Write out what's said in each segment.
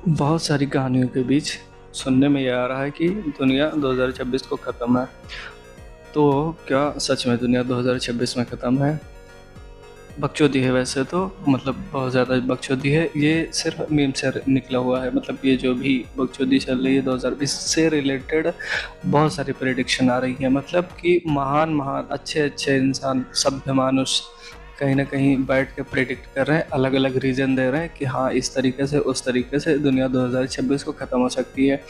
बहुत सारी कहानियों के बीच सुनने में ये आ रहा है कि दुनिया 2026 को ख़त्म है। तो क्या सच में दुनिया 2026 में ख़त्म है? बकचोदी है वैसे तो, मतलब बहुत ज़्यादा बकचोदी है। ये सिर्फ मीम से निकला हुआ है। मतलब ये जो भी बकचोदी चल रही है 2020 से रिलेटेड बहुत सारी प्रेडिक्शन आ रही है। मतलब कि महान महान अच्छे इंसान, सभ्य मानुष कहीं ना कहीं बैठ के प्रेडिक्ट कर रहे हैं, अलग अलग रीजन दे रहे हैं कि हाँ इस तरीके से उस तरीके से दुनिया 2026 को ख़त्म हो सकती है।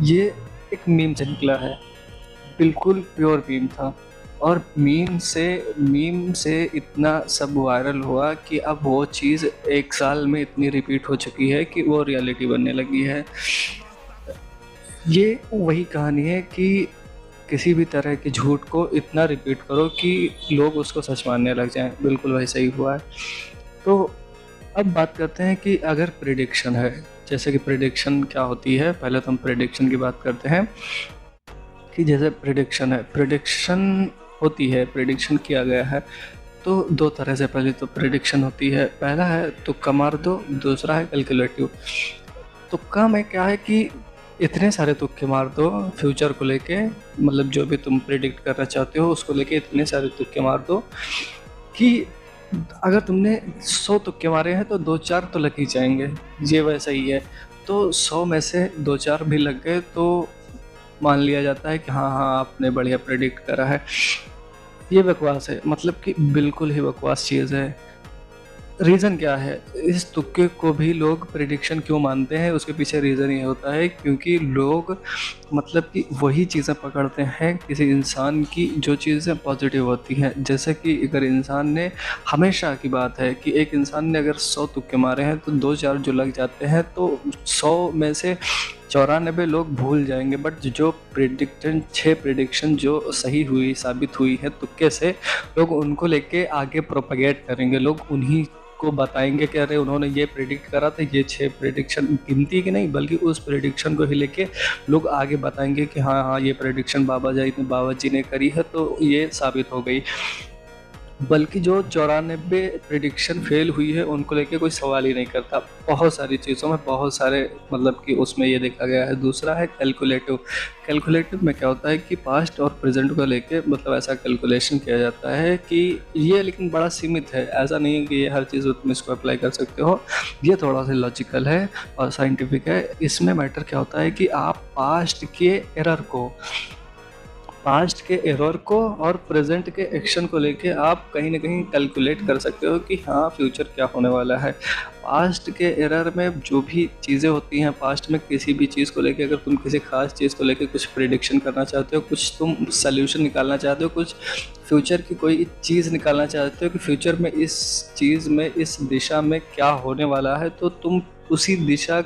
ये एक मीम से निकला है, बिल्कुल प्योर मीम था। और मीम से इतना सब वायरल हुआ कि अब वो चीज़ एक साल में इतनी रिपीट हो चुकी है कि वो रियलिटी बनने लगी है। ये वही कहानी है कि किसी भी तरह के झूठ को इतना रिपीट करो कि लोग उसको सच मानने लग जाएं। बिल्कुल वही सही हुआ है। तो अब बात करते हैं कि अगर प्रिडिक्शन है, जैसे कि प्रिडिक्शन क्या होती है, पहले तो हम प्रिडिक्शन की बात करते हैं कि जैसे प्रिडिक्शन है, प्रिडिक्शन होती है, प्रिडिक्शन किया गया है तो दो तरह से। पहले तो प्रिडिक्शन होती है, पहला है तुक्का मार दो, दूसरा है कैलकुलेटिव। तुक्का में क्या है कि इतने सारे तुक्के मार दो फ्यूचर को लेके, मतलब जो भी तुम प्रिडिक्ट करना चाहते हो उसको लेके इतने सारे तुक्के मार दो कि अगर तुमने 100 तुक्के मारे हैं तो 2-4 तो लग ही जाएंगे। ये वैसा ही है। तो 100 में से 2-4 भी लग गए तो मान लिया जाता है कि हाँ हाँ आपने बढ़िया प्रेडिक्ट करा है। ये बकवास है, मतलब कि बिल्कुल ही बकवास चीज़ है। रीज़न क्या है, इस तुक्के को भी लोग प्रिडिक्शन क्यों मानते हैं, उसके पीछे रीज़न ये होता है क्योंकि लोग मतलब कि वही चीज़ें पकड़ते हैं किसी इंसान की जो चीज़ें पॉजिटिव होती हैं। जैसे कि अगर इंसान ने, हमेशा की बात है कि एक इंसान ने अगर 100 तुक्के मारे हैं तो 2-4 जो लग जाते हैं तो 100 में से 94 लोग भूल जाएंगे। बट जो प्रिडिक्शन 6 प्रिडिक्शन जो सही हुई साबित हुई है तुक्के से, लोग उनको लेके आगे प्रोपगेट करेंगे। लोग उन्हीं को बताएंगे कि अरे उन्होंने ये प्रेडिक्ट करा था। ये 6 प्रेडिक्शन गिनती की नहीं बल्कि उस प्रेडिक्शन को ही लेके लोग आगे बताएंगे कि हाँ हाँ ये प्रेडिक्शन बाबा जी ने करी है तो ये साबित हो गई। बल्कि जो 94 प्रेडिक्शन फेल हुई है उनको लेके कोई सवाल ही नहीं करता। बहुत सारी चीज़ों में बहुत सारे, मतलब कि उसमें ये देखा गया है। दूसरा है कैलकुलेटिव। कैलकुलेटिव में क्या होता है कि पास्ट और प्रेजेंट को लेके मतलब ऐसा कैलकुलेशन किया जाता है कि ये लेकिन बड़ा सीमित है। ऐसा नहीं है कि ये हर चीज़ तुम इसको अप्लाई कर सकते हो। ये थोड़ा सा लॉजिकल है और साइंटिफिक है। इसमें मैटर क्या होता है कि आप पास्ट के एरर को और प्रेजेंट के एक्शन को लेके आप कहीं ना कहीं कैलकुलेट कर सकते हो कि हाँ फ्यूचर क्या होने वाला है। पास्ट के एरर में जो भी चीज़ें होती हैं, पास्ट में किसी भी चीज़ को लेके अगर तुम किसी खास चीज़ को लेके कुछ प्रिडिक्शन करना चाहते हो, कुछ तुम सल्यूशन निकालना चाहते हो, कुछ फ्यूचर की कोई चीज़ निकालना चाहते हो कि फ्यूचर में इस चीज़ में इस दिशा में क्या होने वाला है, तो तुम उसी दिशा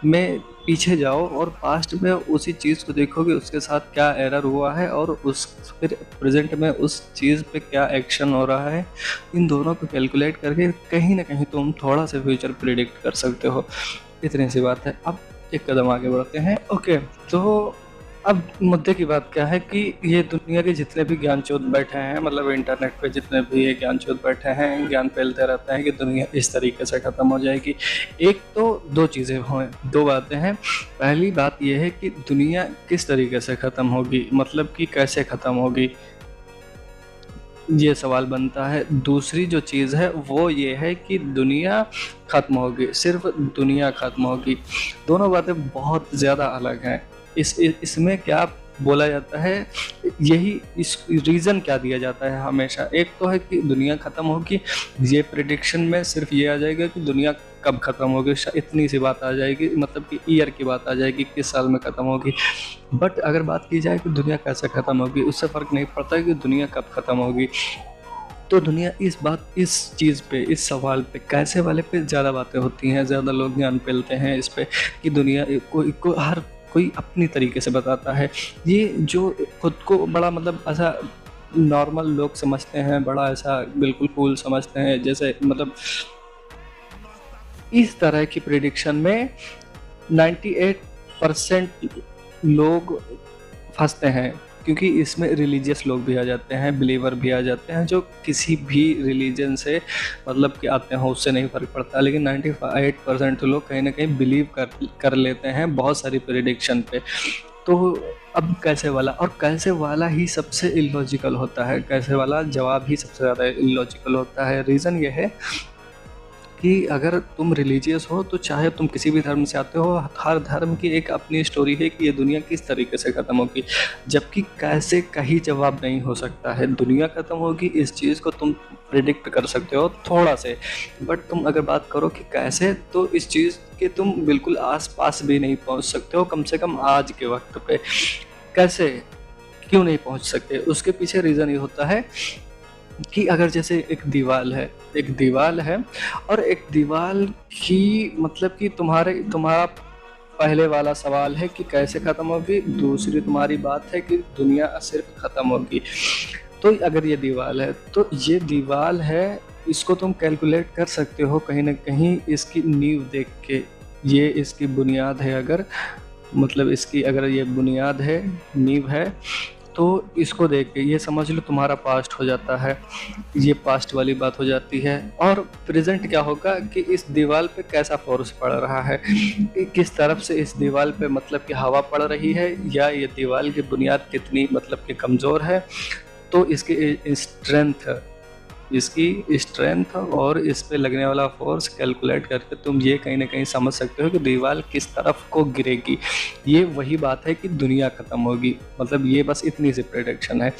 में पीछे जाओ और पास्ट में उसी चीज़ को देखोगे उसके साथ क्या एरर हुआ है और उस फिर प्रेजेंट में उस चीज़ पे क्या एक्शन हो रहा है। इन दोनों को कैलकुलेट करके कहीं ना कहीं तुम थोड़ा सा फ्यूचर प्रिडिक्ट कर सकते हो। इतनी सी बात है। अब एक कदम आगे बढ़ते हैं। ओके, तो अब मुद्दे की बात क्या है कि ये दुनिया के जितने भी ज्ञानचोद बैठे हैं, मतलब इंटरनेट पे जितने भी ये ज्ञानचोद बैठे हैं, ज्ञान फैलते रहते हैं कि दुनिया इस तरीके से ख़त्म हो जाएगी। एक तो दो चीज़ें हों, दो बातें हैं। पहली बात ये है कि दुनिया किस तरीके से ख़त्म होगी, मतलब कि कैसे ख़त्म होगी, ये सवाल बनता है। दूसरी जो चीज़ है वो ये है कि दुनिया ख़त्म होगी, सिर्फ दुनिया ख़त्म होगी। दोनों बातें बहुत ज़्यादा अलग हैं। इसमें क्या बोला जाता है, यही इस रीज़न क्या दिया जाता है हमेशा। एक तो है कि दुनिया ख़त्म होगी, ये प्रिडिक्शन में सिर्फ ये आ जाएगा कि दुनिया कब ख़त्म होगी, इतनी सी बात आ जाएगी, मतलब कि ईयर की बात आ जाएगी, किस साल में ख़त्म होगी। बट अगर बात की जाए कि दुनिया कैसे ख़त्म होगी, उससे फ़र्क नहीं पड़ता कि दुनिया कब ख़त्म होगी। तो दुनिया इस चीज़ पे, इस सवाल पे, कैसे वाले पे ज़्यादा बातें होती हैं, ज़्यादा लोग ज्ञान फैलते हैं इस पे कि दुनिया को हर कोई अपनी तरीके से बताता है। ये जो खुद को बड़ा मतलब ऐसा नॉर्मल लोग समझते हैं, बड़ा ऐसा बिल्कुल कूल समझते हैं, जैसे मतलब इस तरह की प्रिडिक्शन में 98% लोग फंसते हैं। क्योंकि इसमें रिलीजियस लोग भी आ जाते हैं, बिलीवर भी आ जाते हैं, जो किसी भी रिलीजन से मतलब कि आते हैं, उससे नहीं फ़र्क पड़ता। लेकिन 98% लोग कहीं ना कहीं बिलीव कर लेते हैं बहुत सारी प्रेडिक्शन पे। तो अब कैसे वाला, और कैसे वाला ही सबसे इलॉजिकल होता है, कैसे वाला जवाब ही सबसे ज़्यादा इलॉजिकल होता है। रीज़न ये है कि अगर तुम रिलीजियस हो तो चाहे तुम किसी भी धर्म से आते हो, हर धर्म की एक अपनी स्टोरी है कि ये दुनिया किस तरीके से ख़त्म होगी, जबकि कैसे का ही जवाब नहीं हो सकता है। दुनिया ख़त्म होगी इस चीज़ को तुम प्रिडिक्ट कर सकते हो थोड़ा से, बट तुम अगर बात करो कि कैसे, तो इस चीज़ के तुम बिल्कुल आस पास भी नहीं पहुंच सकते हो, कम से कम आज के वक्त पे। कैसे, क्यों नहीं पहुंच सकते, उसके पीछे रीज़न ये होता है कि अगर जैसे एक दीवाल है और एक दीवाल की मतलब कि तुम्हारा पहले वाला सवाल है कि कैसे ख़त्म होगी, दूसरी तुम्हारी बात है कि दुनिया सिर्फ ख़त्म होगी। तो अगर ये दीवाल है तो ये दीवाल है, इसको तुम कैलकुलेट कर सकते हो कहीं ना कहीं इसकी नींव देख के। ये इसकी बुनियाद है, अगर मतलब इसकी अगर ये बुनियाद है, नींव है, तो इसको देख के ये समझ लो तुम्हारा पास्ट हो जाता है, ये पास्ट वाली बात हो जाती है। और प्रेजेंट क्या होगा कि इस दीवार पे कैसा फोर्स पड़ रहा है, किस तरफ से इस दीवार पे मतलब कि हवा पड़ रही है, या ये दीवार की बुनियाद कितनी मतलब कि कमज़ोर है। तो इसकी स्ट्रेंथ और इस पे लगने वाला फोर्स कैलकुलेट करके तुम ये कहीं ना कहीं समझ सकते हो कि दीवार किस तरफ को गिरेगी। ये वही बात है कि दुनिया ख़त्म होगी, मतलब ये बस इतनी सी प्रेडिक्शन है।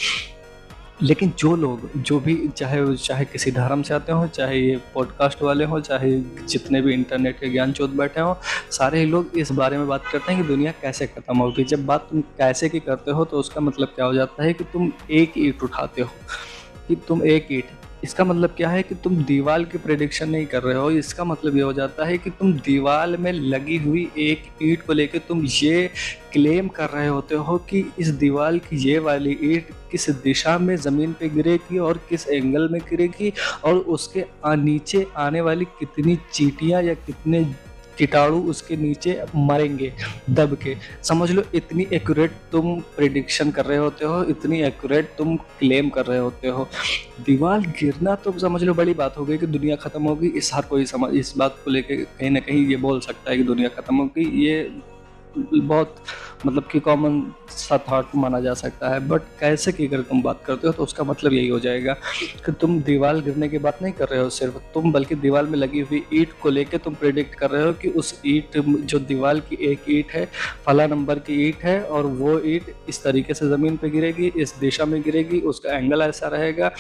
लेकिन जो लोग जो भी चाहे किसी धर्म से आते हो, चाहे ये पॉडकास्ट वाले हो, चाहे जितने भी इंटरनेट के ज्ञान चोद बैठे हो, सारे ही लोग इस बारे में बात करते हैं कि दुनिया कैसे ख़त्म होगी। जब बात तुम कैसे की करते हो तो उसका मतलब क्या हो जाता है कि तुम एक ईंट उठाते हो, कि तुम एक ईंट, इसका मतलब क्या है कि तुम दीवार की प्रेडिक्शन नहीं कर रहे हो। इसका मतलब ये हो जाता है कि तुम दीवार में लगी हुई एक ईंट को लेकर तुम ये क्लेम कर रहे होते हो कि इस दीवार की ये वाली ईंट किस दिशा में ज़मीन पे गिरेगी और किस एंगल में गिरेगी, और उसके नीचे आने वाली कितनी चींटियां या कितने कीटाणु उसके नीचे मरेंगे दब के। समझ लो इतनी एक्यूरेट तुम प्रिडिक्शन कर रहे होते हो, इतनी एक्यूरेट तुम क्लेम कर रहे होते हो। दीवार गिरना तो समझ लो बड़ी बात हो गई कि दुनिया ख़त्म होगी, इस हर कोई समझ इस बात को लेके कहीं ना कहीं ये बोल सकता है कि दुनिया ख़त्म होगी। ये बहुत मतलब कि कॉमन सा थॉट माना जा सकता है। बट कैसे की अगर तुम बात करते हो तो उसका मतलब यही हो जाएगा कि तुम दीवार गिरने की बात नहीं कर रहे हो सिर्फ तुम, बल्कि दीवार में लगी हुई ईंट को लेके तुम प्रेडिक्ट कर रहे हो कि उस ईंट जो दीवार की एक ईंट है, फला नंबर की ईंट है, और वो ईंट इस तरीके से ज़मीन पे गिरेगी, इस दिशा में गिरेगी, उसका एंगल ऐसा रहेगा,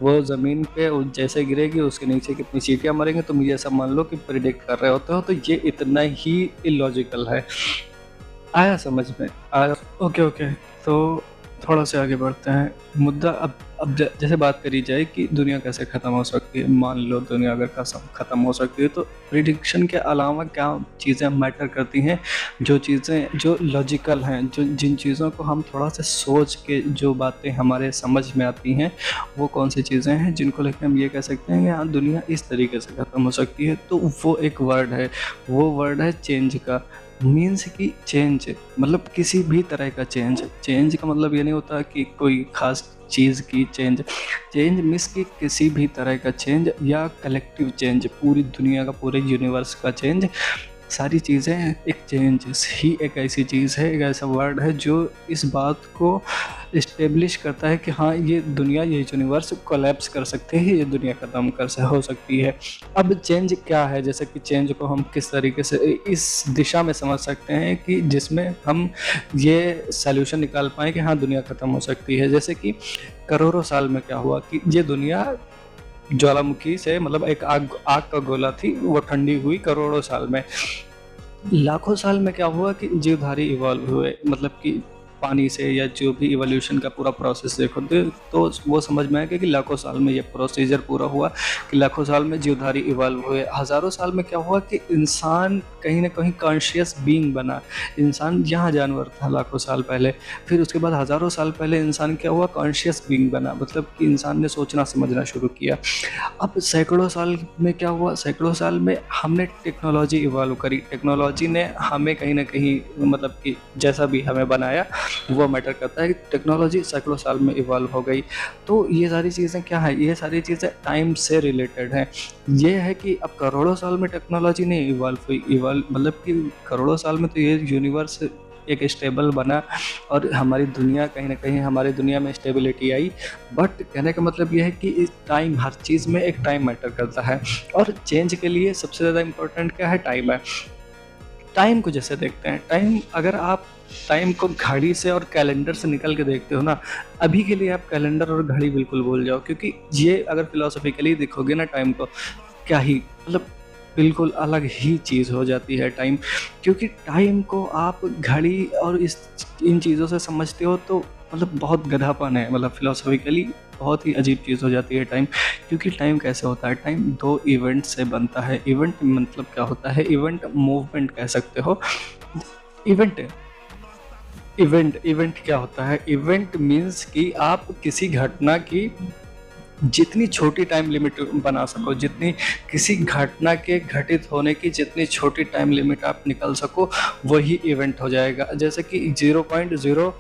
वो ज़मीन पे जैसे गिरेगी उसके नीचे कितनी चींटियाँ मरेंगी। तुम ये सब मान लो कि प्रिडिक्ट कर रहे होते हो, तो ये इतना ही इलॉजिकल है। आया समझ में? आया? ओके। तो थोड़ा सा आगे बढ़ते हैं। मुद्दा अब जैसे बात करी जाए कि दुनिया कैसे ख़त्म हो सकती है। मान लो दुनिया अगर ख़त्म हो सकती है तो प्रिडिक्शन के अलावा क्या चीज़ें मैटर करती हैं, जो चीज़ें जो लॉजिकल हैं, जो जिन चीज़ों को हम थोड़ा सा सोच के जो बातें हमारे समझ में आती हैं, वो कौन सी चीज़ें हैं जिनको लेकर हम ये कह सकते हैं कि हाँ दुनिया इस तरीके से ख़त्म हो सकती है। तो वो एक वर्ड है, वो वर्ड है चेंज का। मीन्स कि चेंज मतलब किसी भी तरह का चेंज का मतलब ये नहीं होता कि कोई खास चीज़ की चेंज मीन्स कि किसी भी तरह का चेंज या कलेक्टिव चेंज, पूरी दुनिया का, पूरे यूनिवर्स का चेंज। सारी चीज़ें एक चेंज ही एक ऐसी चीज़ है, एक ऐसा वर्ड है जो इस बात को इस्टेब्लिश करता है कि हाँ ये दुनिया, ये यूनिवर्स कोलैप्स कर सकते हैं, ये दुनिया ख़त्म हो सकती है। अब चेंज क्या है, जैसे कि चेंज को हम किस तरीके से इस दिशा में समझ सकते हैं कि जिसमें हम ये सल्यूशन निकाल पाएँ कि हाँ दुनिया ख़त्म हो सकती है। जैसे कि करोड़ों साल में क्या हुआ कि ये दुनिया ज्वालामुखी से मतलब एक आग का गोला थी, वो ठंडी हुई करोड़ों साल में। लाखों साल में क्या हुआ कि जीवधारी इवॉल्व हुए, मतलब कि पानी से, या जो भी इवोल्यूशन का पूरा प्रोसेस देखो तो वो समझ में आएगा कि लाखों साल में ये प्रोसीजर पूरा हुआ, कि लाखों साल में जीवधारी इवॉल्व हुए। हज़ारों साल में क्या हुआ कि इंसान कहीं ना कहीं कॉन्शियस बीइंग बना। इंसान जहाँ जानवर था लाखों साल पहले, फिर उसके बाद हज़ारों साल पहले इंसान क्या हुआ, कॉन्शियस बीइंग बना, मतलब कि इंसान ने सोचना समझना शुरू किया। अब सैकड़ों साल में क्या हुआ, सैकड़ों साल में हमने टेक्नोलॉजी इवॉल्व करी, टेक्नोलॉजी ने हमें कहीं ना कहीं मतलब कि जैसा भी हमें बनाया, वो मैटर करता है कि टेक्नोलॉजी सैकड़ों साल में इवॉल्व हो गई। तो ये सारी चीज़ें क्या है, ये सारी चीज़ें टाइम से रिलेटेड हैं। ये है कि अब करोड़ों साल में टेक्नोलॉजी नहीं इवॉल्व हुई, मतलब कि करोड़ों साल में तो ये यूनिवर्स एक स्टेबल बना और हमारी दुनिया कहीं न कहीं हमारी दुनिया में स्टेबिलिटी आई। बट कहने का मतलब ये है कि इस टाइम, हर चीज़ में एक टाइम मैटर करता है और चेंज के लिए सबसे ज़्यादा इम्पोर्टेंट क्या है, टाइम है। टाइम को जैसे देखते हैं, टाइम अगर आप टाइम को घड़ी से और कैलेंडर से निकल के देखते हो ना, अभी के लिए आप कैलेंडर और घड़ी बिल्कुल भूल जाओ, क्योंकि ये अगर फिलोसॉफिकली देखोगे ना टाइम को, क्या ही मतलब बिल्कुल अलग ही चीज़ हो जाती है टाइम। क्योंकि टाइम को आप घड़ी और इन चीज़ों से समझते हो तो मतलब बहुत गधापन है, मतलब फिलोसॉफिकली बहुत ही अजीब चीज़ हो जाती है टाइम। क्योंकि टाइम कैसे होता है, टाइम दो इवेंट से बनता है। इवेंट मतलब क्या होता है, इवेंट मूवमेंट कह सकते हो। इवेंट इवेंट इवेंट क्या होता है, इवेंट मीन्स कि आप किसी घटना की जितनी छोटी टाइम लिमिट बना सको, जितनी किसी घटना के घटित होने की जितनी छोटी टाइम लिमिट आप निकाल सको, वही इवेंट हो जाएगा। जैसे कि 0.0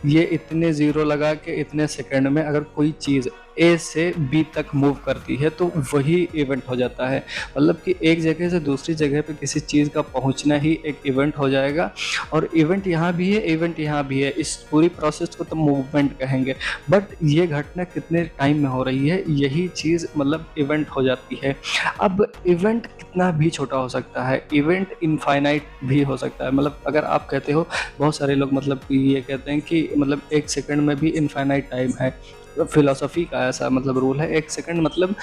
ये इतने ज़ीरो लगा के इतने सेकंड में अगर कोई चीज़ ए से बी तक मूव करती है तो वही इवेंट हो जाता है। मतलब कि एक जगह से दूसरी जगह पे किसी चीज़ का पहुंचना ही एक इवेंट हो जाएगा। और इवेंट यहाँ भी है, इवेंट यहाँ भी है, इस पूरी प्रोसेस को तो मूवमेंट कहेंगे। बट ये घटना कितने टाइम में हो रही है, यही चीज़ मतलब इवेंट हो जाती है। अब इवेंट कितना भी छोटा हो सकता है, इवेंट इनफाइनाइट भी हो सकता है। मतलब अगर आप कहते हो, बहुत सारे लोग मतलब ये कहते हैं कि मतलब 1 सेकंड में भी इनफाइनाइट टाइम है। फिलोसफी का ऐसा मतलब रूल है, 1 सेकंड मतलब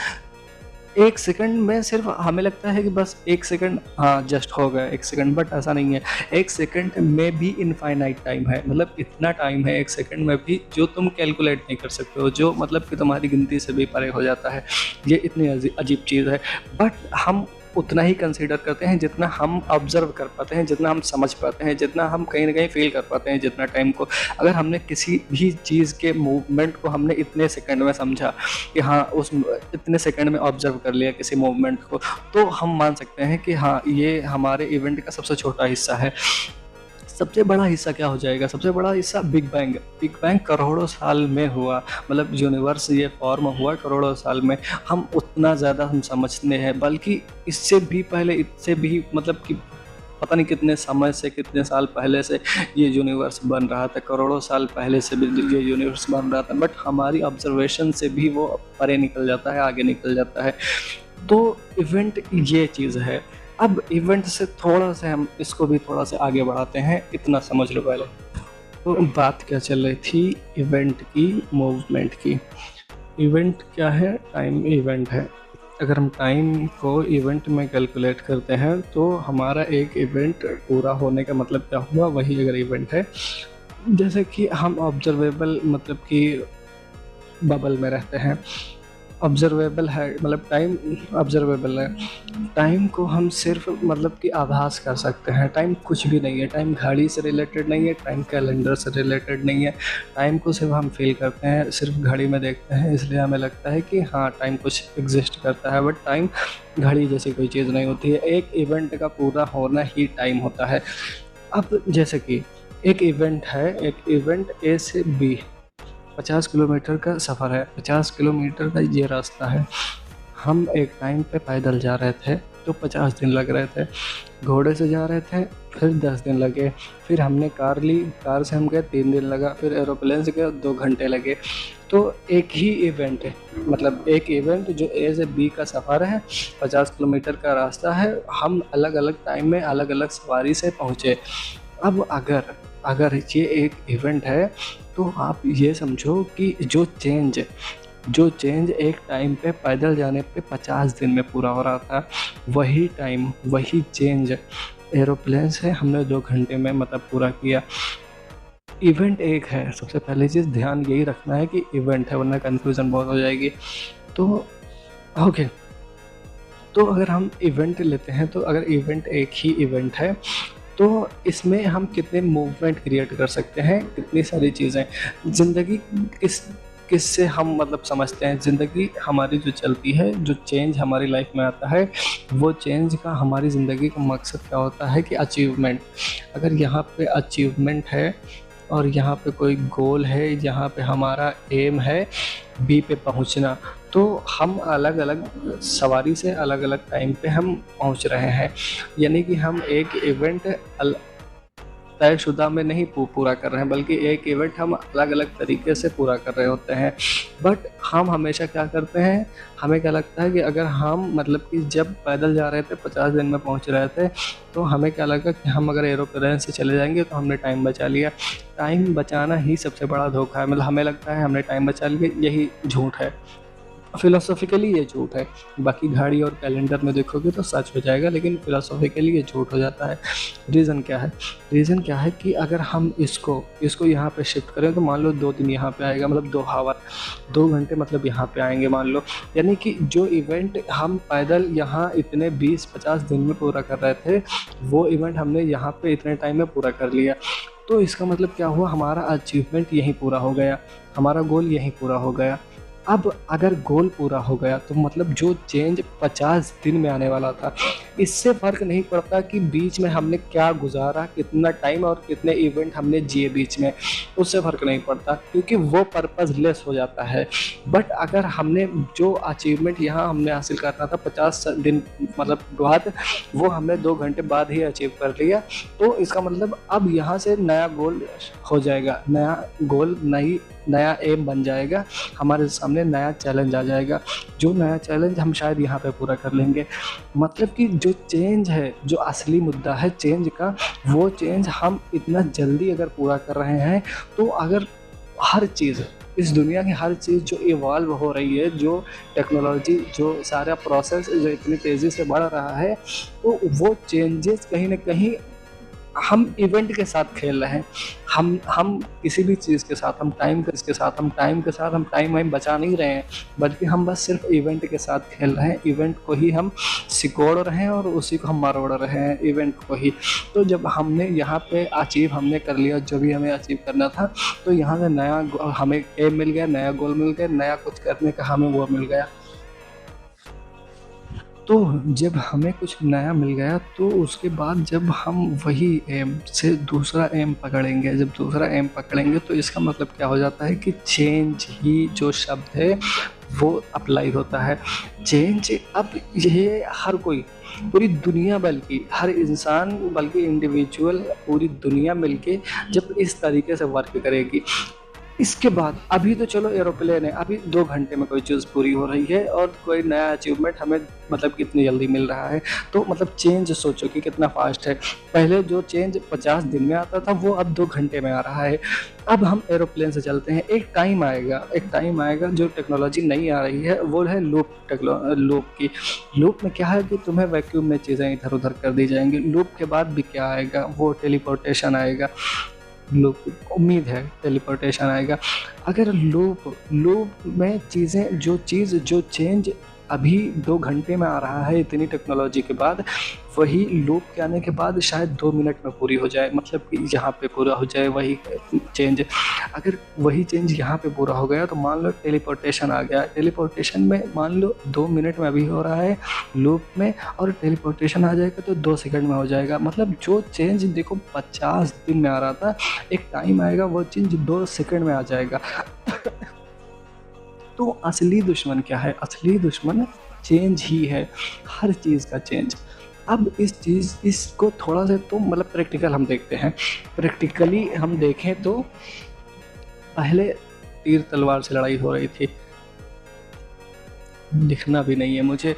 1 सेकंड में सिर्फ हमें लगता है कि बस 1 सेकंड, हाँ जस्ट हो गया 1 सेकंड, बट ऐसा नहीं है। 1 सेकंड में भी इनफाइनाइट टाइम है, मतलब इतना टाइम है 1 सेकंड में भी जो तुम कैलकुलेट नहीं कर सकते हो, जो मतलब कि तुम्हारी गिनती से भी परे हो जाता है। ये इतनी अजीब चीज़ है। बट हम उतना ही कंसीडर करते हैं जितना हम ऑब्जर्व कर पाते हैं, जितना हम समझ पाते हैं, जितना हम कहीं ना कहीं फील कर पाते हैं, जितना टाइम को। अगर हमने किसी भी चीज़ के मूवमेंट को हमने इतने सेकंड में समझा कि हाँ उस इतने सेकंड में ऑब्जर्व कर लिया किसी मूवमेंट को, तो हम मान सकते हैं कि हाँ ये हमारे इवेंट का सबसे छोटा हिस्सा है। सबसे बड़ा हिस्सा क्या हो जाएगा, सबसे बड़ा हिस्सा बिग बैंग। बिग बैंग करोड़ों साल में हुआ, मतलब यूनिवर्स ये फॉर्म हुआ करोड़ों साल में। हम उतना ज़्यादा हम समझते हैं, बल्कि इससे भी पहले, इससे भी मतलब कि पता नहीं कितने समय से, कितने साल पहले से ये यूनिवर्स बन रहा था, करोड़ों साल पहले से भी ये यूनिवर्स बन रहा था। बट हमारी ऑब्जर्वेशन से भी वो परे निकल जाता है, आगे निकल जाता है। तो इवेंट ये चीज़ है। अब इवेंट से थोड़ा सा हम इसको भी थोड़ा सा आगे बढ़ाते हैं, इतना समझ लो पहले। तो बात क्या चल रही थी, इवेंट की, मूवमेंट की। इवेंट क्या है, टाइम इवेंट है। अगर हम टाइम को इवेंट में कैलकुलेट करते हैं तो हमारा एक इवेंट पूरा होने का मतलब क्या हुआ, वही अगर इवेंट है। जैसे कि हम ऑब्जर्वेबल मतलब कि बबल में रहते हैं, ऑब्जर्वेबल है, मतलब टाइम ऑब्जर्वेबल है। टाइम को हम सिर्फ मतलब कि आभास कर सकते हैं, टाइम कुछ भी नहीं है। टाइम घड़ी से रिलेटेड नहीं है, टाइम कैलेंडर से रिलेटेड नहीं है। टाइम को सिर्फ हम फील करते हैं, सिर्फ घड़ी में देखते हैं, इसलिए हमें लगता है कि हाँ टाइम कुछ एग्जिस्ट करता है। बट टाइम घड़ी जैसी कोई चीज़ नहीं होती है, एक इवेंट का पूरा होना ही टाइम होता है। अब जैसे कि एक इवेंट है, एक इवेंट ए से बी 50 किलोमीटर का सफ़र है, 50 किलोमीटर का ये रास्ता है। हम एक टाइम पे पैदल जा रहे थे तो 50 दिन लग रहे थे, घोड़े से जा रहे थे फिर 10 दिन लगे, फिर हमने कार ली, कार से हम गए 3 दिन लगा, फिर एरोप्लेन से गए 2 घंटे लगे। तो एक ही इवेंट है, मतलब एक इवेंट जो ए से बी का सफ़र है, 50 किलोमीटर का रास्ता है, हम अलग अलग टाइम में अलग अलग सवारी से पहुँचे। अब अगर ये एक इवेंट है तो आप ये समझो कि जो चेंज एक टाइम पे पैदल जाने पे 50 दिन में पूरा हो रहा था, वही टाइम, वही चेंज एरोप्लेन से हमने 2 घंटे में मतलब पूरा किया। इवेंट एक है, सबसे पहली चीज़ ध्यान यही रखना है कि इवेंट है, वरना कन्फ्यूज़न बहुत हो जाएगी। तो ओके, तो अगर हम इवेंट लेते हैं, तो अगर इवेंट एक ही इवेंट है तो इसमें हम कितने मूवमेंट क्रिएट कर सकते हैं, कितनी सारी चीज़ें। ज़िंदगी किससे हम मतलब समझते हैं, ज़िंदगी हमारी जो चलती है, जो चेंज हमारी लाइफ में आता है, वो चेंज का हमारी ज़िंदगी का मकसद क्या होता है कि अचीवमेंट। अगर यहाँ पे अचीवमेंट है और यहाँ पे कोई गोल है, यहाँ पे हमारा एम है बी पे पहुँचना, तो हम अलग अलग सवारी से अलग अलग टाइम पे हम पहुँच रहे हैं। यानी कि हम एक इवेंट तयशुदा में नहीं पूरा कर रहे हैं, बल्कि एक इवेंट हम अलग अलग तरीके से पूरा कर रहे होते हैं। बट हम हमेशा क्या करते हैं, हमें क्या लगता है कि अगर हम मतलब कि जब पैदल जा रहे थे 50 दिन में पहुंच रहे थे, तो हमें क्या लगा कि हम अगर एरोप्लेन से चले जाएंगे तो हमने टाइम बचा लिया। टाइम बचाना ही सबसे बड़ा धोखा है। मतलब हमें लगता है हमने टाइम बचा लिया, यही झूठ है। फिलोसॉफिकली ये झूठ है। बाकी घड़ी और कैलेंडर में देखोगे तो सच हो जाएगा, लेकिन फिलोसॉफिकली ये झूठ हो जाता है। रीज़न क्या है? रीज़न क्या है कि अगर हम इसको यहाँ पे शिफ्ट करें तो मान लो 2 दिन यहाँ पे आएगा, मतलब 2 आवर, 2 घंटे मतलब यहाँ पे आएंगे मान लो। यानी कि जो इवेंट हम पैदल यहाँ इतने 20-50 दिन में पूरा कर रहे थे, वो इवेंट हमने यहाँ पे इतने टाइम में पूरा कर लिया। तो इसका मतलब क्या हुआ, हमारा अचीवमेंट यहीं पूरा हो गया, हमारा गोल यहीं पूरा हो गया। अब अगर गोल पूरा हो गया तो मतलब जो चेंज 50 दिन में आने वाला था, इससे फ़र्क नहीं पड़ता कि बीच में हमने क्या गुजारा, कितना टाइम और कितने इवेंट हमने जिए बीच में, उससे फ़र्क नहीं पड़ता, क्योंकि वो पर्पज़लेस हो जाता है। बट अगर हमने जो अचीवमेंट यहाँ हमने हासिल करना था 50 दिन मतलब बाद, वो हमने 2 घंटे बाद ही अचीव कर लिया, तो इसका मतलब अब यहाँ से नया गोल हो जाएगा, नया गोल नया एम बन जाएगा, हमारे सामने नया चैलेंज आ जाएगा। जो नया चैलेंज हम शायद यहाँ पे पूरा कर लेंगे। मतलब कि जो चेंज है, जो असली मुद्दा है चेंज का, वो चेंज हम इतना जल्दी अगर पूरा कर रहे हैं, तो अगर हर चीज़, इस दुनिया की हर चीज़ जो इवॉल्व हो रही है, जो टेक्नोलॉजी, जो सारा प्रोसेस जो इतनी तेज़ी से बढ़ रहा है, तो वो चेंजेस कहीं ना कहीं हम इवेंट के साथ खेल रहे हैं। हम किसी भी चीज़ के साथ, हम टाइम के साथ हम टाइम वाइम बचा नहीं रहे हैं, बल्कि हम बस सिर्फ इवेंट के साथ खेल रहे हैं। इवेंट को ही हम सिकोड़ रहे हैं और उसी को हम मरोड़ रहे हैं, इवेंट को ही। तो जब हमने यहाँ पे अचीव हमने कर लिया जो भी हमें अचीव करना था, तो यहाँ से नया हमें एम मिल गया, नया गोल मिल गया, नया कुछ करने का हमें वो मिल गया। तो जब हमें कुछ नया मिल गया, तो उसके बाद जब हम वही एम से दूसरा एम पकड़ेंगे, जब दूसरा एम पकड़ेंगे तो इसका मतलब क्या हो जाता है कि चेंज ही जो शब्द है वो अप्लाई होता है। चेंज, अब ये हर कोई, पूरी दुनिया, बल्कि हर इंसान, बल्कि इंडिविजुअल, पूरी दुनिया मिलके जब इस तरीके से वर्क करेगी, इसके बाद अभी तो चलो एरोप्लेन है, अभी 2 घंटे में कोई चीज़ पूरी हो रही है और कोई नया अचीवमेंट हमें मतलब कितनी जल्दी मिल रहा है। तो मतलब चेंज सोचो कि कितना फास्ट है। पहले जो चेंज 50 दिन में आता था, वो अब 2 घंटे में आ रहा है। अब हम एरोप्लेन से चलते हैं, एक टाइम आएगा जो टेक्नोलॉजी नई आ रही है, वो है लूप की। लूप में क्या है कि तुम्हें वैक्यूम में चीज़ें इधर उधर कर दी जाएंगी। लूप के बाद भी क्या आएगा, वो टेलीपोर्टेशन आएगा। लूप, उम्मीद है टेलीपोर्टेशन आएगा। अगर लूप में चीज़ें, जो चेंज अभी 2 घंटे में आ रहा है इतनी टेक्नोलॉजी के बाद, वही लूप के आने के बाद शायद 2 मिनट में पूरी हो जाए, मतलब कि यहाँ पे पूरा हो जाए वही चेंज। अगर वही चेंज यहाँ पे पूरा हो गया तो मान लो टेलीपोर्टेशन आ गया। टेलीपोर्टेशन में मान लो 2 मिनट में अभी हो रहा है लूप में, और टेलीपोर्टेशन आ जाएगा तो 2 सेकंड में हो जाएगा। मतलब जो चेंज देखो 50 दिन में आ रहा था, एक टाइम आएगा वो चेंज 2 सेकंड में आ जाएगा। तो असली दुश्मन क्या है? असली दुश्मन चेंज ही है, हर चीज़ का चेंज। अब इसको थोड़ा सा तो मतलब प्रैक्टिकल हम देखते हैं। प्रैक्टिकली हम देखें तो पहले तीर तलवार से लड़ाई हो रही थी, लिखना भी नहीं है मुझे।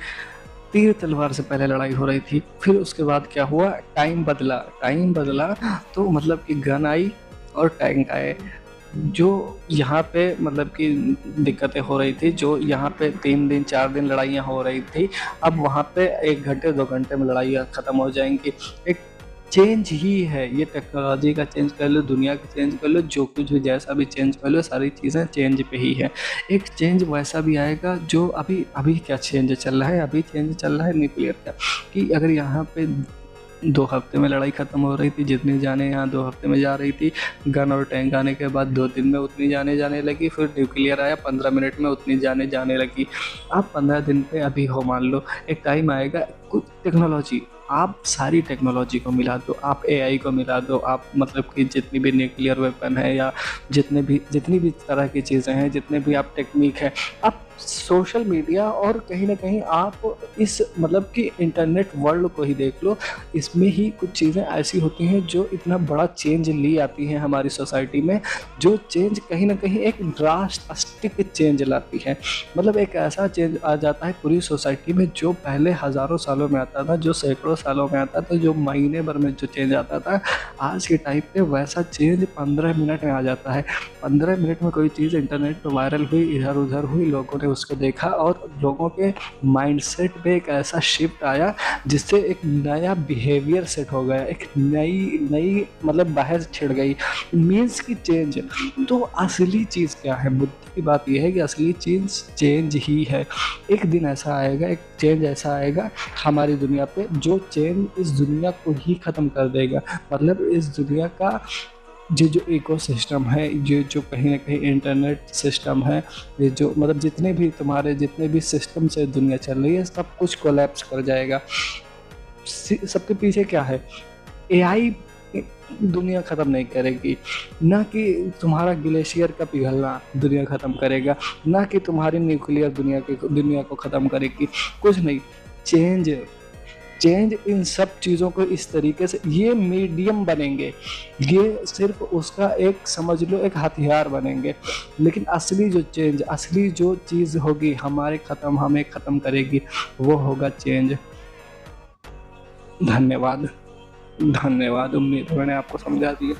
तीर तलवार से पहले लड़ाई हो रही थी, फिर उसके बाद क्या हुआ, टाइम बदला तो मतलब कि गन आई और टैंक आए। जो यहाँ पे मतलब कि दिक्कतें हो रही थी, जो यहाँ पे 3 दिन 4 दिन लड़ाइयाँ हो रही थी, अब वहाँ पे 1 घंटे 2 घंटे में लड़ाइयाँ ख़त्म हो जाएंगी। एक चेंज ही है ये, टेक्नोलॉजी का चेंज कर लो, दुनिया का चेंज कर लो, जो कुछ भी जैसा भी चेंज कर लो, सारी चीज़ें चेंज पे ही है। एक चेंज वैसा भी आएगा जो अभी क्या चेंज चल रहा है, अभी चेंज चल रहा है न्यूक्लियर का, कि अगर यहाँ पे 2 हफ्ते में लड़ाई ख़त्म हो रही थी, जितनी जाने यहाँ 2 हफ्ते में जा रही थी, गन और टैंक आने के बाद 2 दिन में उतनी जाने लगी, फिर न्यूक्लियर आया 15 मिनट में उतनी जाने लगी। अब 15 दिन पे अभी हो मान लो, एक टाइम आएगा, कुछ टेक्नोलॉजी आप सारी टेक्नोलॉजी को मिला दो, आप एआई को मिला दो, आप मतलब कि जितनी भी न्यूक्लियर वेपन है या जितनी भी तरह की चीज़ें हैं, जितने भी आप टेक्निक है, आप सोशल मीडिया और कहीं न कहीं आप इस मतलब कि इंटरनेट वर्ल्ड को ही देख लो, इसमें ही कुछ चीज़ें ऐसी होती हैं जो इतना बड़ा चेंज ले आती हैं हमारी सोसाइटी में, जो चेंज कहीं न कहीं एक ड्रास्टिक चेंज लाती है। मतलब एक ऐसा चेंज आ जाता है पूरी सोसाइटी में जो पहले हज़ारों सालों में आता था, जो सैकड़ों सालों में आता था, जो महीने भर में जो चेंज आता था, आज के टाइम पे वैसा चेंज 15 मिनट में आ जाता है। 15 मिनट में कोई चीज़ इंटरनेट पे वायरल हुई, इधर-उधर हुई, लोगों ने उसको देखा और लोगों के माइंडसेट पे एक ऐसा शिफ्ट आया जिससे एक नया बिहेवियर सेट हो गया, एक नई नई मतलब बहस छिड़ गई, मीन्स की चेंज। तो असली चीज़ क्या है? मुद्दे की बात ये है कि असली चीज़ चेंज ही है। एक दिन ऐसा आएगा, एक चेंज ऐसा आएगा हमारी दुनिया पे जो चेंज इस दुनिया को ही ख़त्म कर देगा। मतलब इस दुनिया का जो इकोसिस्टम है, ये जो कहीं न कहीं इंटरनेट सिस्टम है, ये जो मतलब जितने भी सिस्टम से दुनिया चल रही है, सब कुछ कोलैप्स कर जाएगा। सबके पीछे क्या है? एआई दुनिया ख़त्म नहीं करेगी, ना कि तुम्हारा ग्लेशियर का पिघलना दुनिया ख़त्म करेगा, ना कि तुम्हारी न्यूक्लियर दुनिया को ख़त्म करेगी, कुछ नहीं। चेंज चेंज इन सब चीज़ों को इस तरीके से ये मीडियम बनेंगे, ये सिर्फ उसका एक समझ लो एक हथियार बनेंगे, लेकिन असली जो चेंज, असली जो चीज़ होगी हमें ख़त्म करेगी, वो होगा चेंज। धन्यवाद। धन्यवाद, उम्मीद है मैंने आपको समझा दिया।